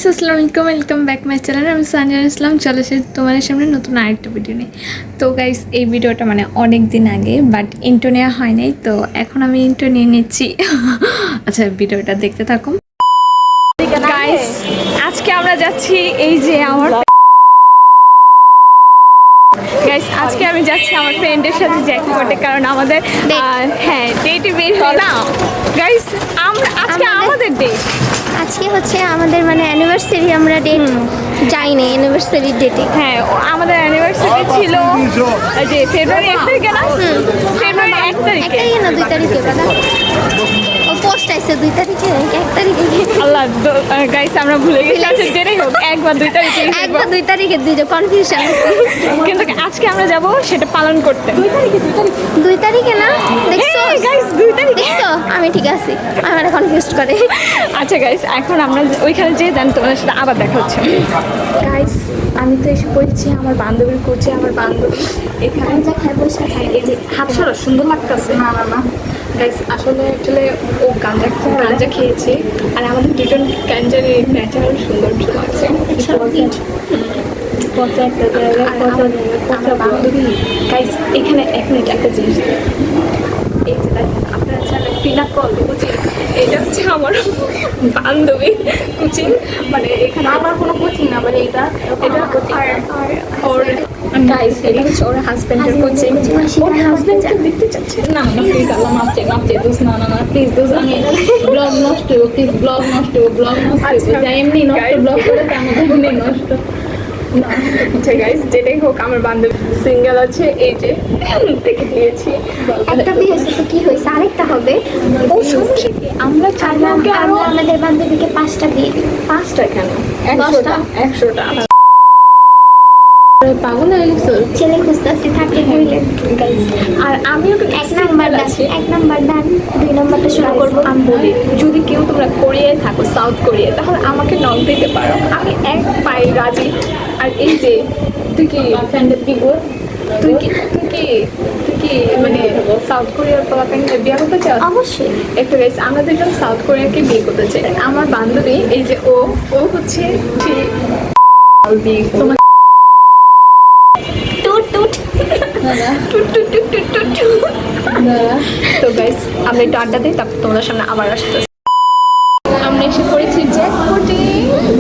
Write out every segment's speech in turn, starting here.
Guys আসসালামু আলাইকুম, welcome back my channel. আমি সানজান ইসলাম চলে এসেছি তোমাদের সামনে নতুন আরেকটা ভিডিও নিয়ে। তো গাইস এই ভিডিওটা মানে অনেক দিন আগে, বাট ইন্ট্রো নেওয়া হয় নাই, তো এখন আমি ইন্ট্রো নিয়ে নিচ্ছি। আচ্ছা ভিডিওটা দেখতে থাকুন। গাইস আজকে আমরা যাচ্ছি এই যে আমার গাইস আজকে আমি যাচ্ছি আমার ফ্রেন্ডের সাথে জ্যাকপটে, কারণ আমাদের হ্যাঁ ডেটে বের হলো না গাইস। আমরা আজকে আমাদের ডেট, আজকে হচ্ছে আমাদের মানে অ্যানিভার্সারি। আমরা ডেট যাইনি অ্যানিভার্সারি ডেটে। হ্যাঁ আমাদের অ্যানিভার্সারি ছিল যে ফেব্রুয়ারি 1 তারিখে না, ফেব্রুয়ারি 1 তারিখে না 2 তারিখে দাদা ও পোস্ট আছে 2 তারিখে 1 তারিখে। আল্লাহ গাইস আমরা ভুলে গেছি। আচ্ছা যেটাই হোক একবার 2 তারিখে, একবার 2 তারিখে দুইটা কনফিউশন আছে, কিন্তু আজকে আমরা যাব সেটা পালন করতে। 2 তারিখে না দেখছো গাইস 2 তারিখে দেখছো আমি ঠিক আছি, আমার কনফিউজ করে। আচ্ছা গাইস এখন আমরা ওইখানে যেয়ে দেন তোমাদের সাথে আবার দেখা হচ্ছে। গাইস আমি তো এসে পড়েছি আমার বান্ধবীর কোচে। আমার বান্ধবী এখানে যা খাই বসে হ্যাঁ এই যে হাত সরা সুন্দর লাগতেছে। না না না গাইস আসলে ও গাঞ্জা খেয়েছে, আর আমাদের দুজন গাঞ্জার ন্যাচারাল সৌন্দর্য আছে। বান্ধবী গাইস এখানে এক মিনিট একটা জিনিস, এই যে দেখেন আপনারা জানেন পিনাকল কুচি, এটা হচ্ছে আমার বান্ধবী কুচি, মানে এখানে আমার কোনো কোচিং না, মানে এটা ওর গাইস এটা হচ্ছে ওর হাজবেন্ডের কোচিং। ওর হাজবেন্ড দেখতে চাচ্ছে না না প্লিজ আল্লাহ মাফ চাই দোষ না না না প্লিজ দোষ আমি ব্লগ নষ্ট প্লিজ ব্লগ নষ্ট যাই এমনি নষ্ট ব্লগ করে আমাদের এমনি নষ্ট। আচ্ছা গাইস যেটাই হোক আমার বান্ধবী সিঙ্গেল আছে, এই যে দেখে দিয়েছি। একটা বিয়েছে তো কি হয়েছে, আরেকটা হবে। ও সমস্যা কি, আমরা আমাদের বান্ধবীকে 5টা দিয়ে দিই। 5টা কেন 100টা পাগল হয়ে গেছো। ছেলে খুঁজতেছি থাকে হইলে। আর আমিও তো 1 নাম্বার আছে, 1 নাম্বার ডান, 2 নাম্বারটা শুরু করবো। আমি বলি যদি কেউ তোমরা কোরিয়ায় থাকো, সাউথ কোরিয়ায়, তাহলে আমাকে নক দিতে পারো, আমি এক পাই রাজি। আর এই যে তুই কি ফ্রেন্ডের দিব, তুই কি মানে সাউথ কোরিয়ার পোলাপানকে বিয়ে করতে চাও? অবশ্যই। একটু গাইস আমরা দুজন সাউথ কোরিয়াকে বিয়ে করতে চাই। আমার বান্ধবী এই যে ও হচ্ছে তোমার তো গাইস আমরা একটু আড্ডা দিই, তারপর তোমাদের সামনে আবার আসতে। আমরা এসে পড়েছি জ্যাকপটে।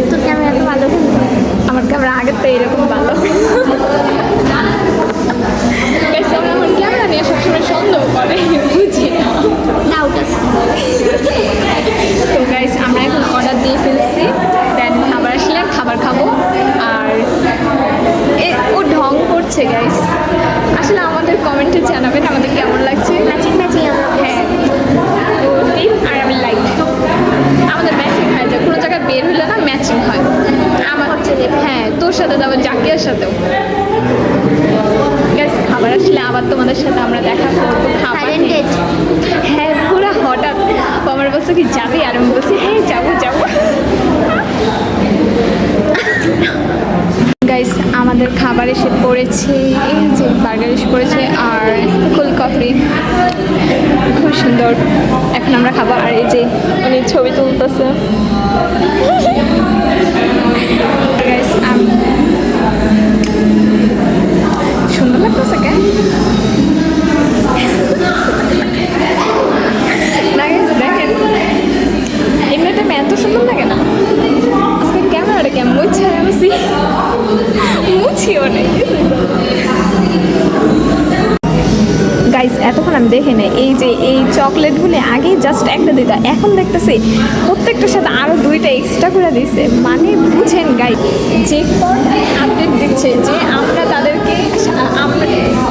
তোর ক্যামেরা তো ভালো, আমার ক্যামেরা আগের তো এরকম ভালো। গাইস আমরা আমার ক্যামেরা নিয়ে সবসময় সন্দেহ করে, বুঝি না, ডাউট আছে। তো গাইস আমরা এখন অর্ডার দিয়ে ফেলছি, দেন খাবার আসলে খাবার খাবো। আর ও ঢং করছে গাইস, আসলে আমাদের কমেন্টে জানাবেন আমাদের কেমন লাগছে। ম্যাচিং হ্যাঁ ও ডিপ আর আমি লাইট, আমাদের ম্যাচিং হয়, যে কোনো জায়গায় বের হলে না ম্যাচিং হয়। আমার হচ্ছে হ্যাঁ তোর সাথে আবার জাকিয়ার সাথেও। গাইস খাবার আসলে আবার তোমাদের সাথে আমরা দেখা করবো। খাবার হ্যাঁ পুরো হঠাৎ আমার বলছে কি যাবি, আর আমি বলছি হ্যাঁ যাবো। গাইস আমাদের খাবার এসে পড়েছে, এই যে বার্গার এসে পড়েছে আর কোল্ড কফি, খুব সুন্দর। এখন আমরা খাবো। আর এই যে উনি ছবি তুলতেছে। গাইস সুন্দর লাগতেছে কে না গাইস দেখেন এমনিটা এত সুন্দর লাগে না। আজকে ক্যামেরাটা কেমন মুছে মুছিও নেই গাইস। এতক্ষণ আমি দেখে নেই এই যে এই চকলেটগুলি আগে জাস্ট একটা দিত, এখন দেখতেছি প্রত্যেকটার সাথে আরও 2টা এক্সট্রা করে দিচ্ছে। মানে বুঝেন গাইস যে আপডেট দিচ্ছে যে আমরা তাদেরকে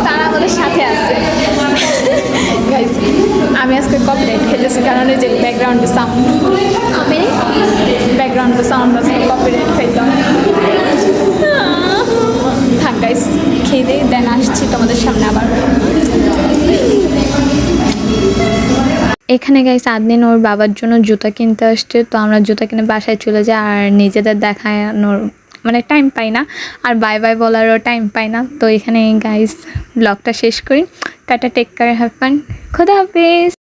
তারা আমাদের সাথে আছে। গাইস আমি আজকে কপিরাইট খেতেছি, কারণ এই যে ব্যাকগ্রাউন্ডে সাউন্ড আছে, কপিরাইট খাইতাম। থাক গাইস খেয়ে দিয়ে দেন আসছি তোমাদের সামনে আবার। এখানে গাইস আদনিন ওর বাবার জন্য জুতা কিনতে আসছে, তো আমরা জুতা কিনে বাসায় চলে যাই। আর নিজেদের দেখানোর মানে টাইম পাই না, আর বাই বাই বলারও টাইম পাই না। তো এখানে গাইস ব্লগটা শেষ করি। Tata, take care, have fun, খোদা হাফেজ।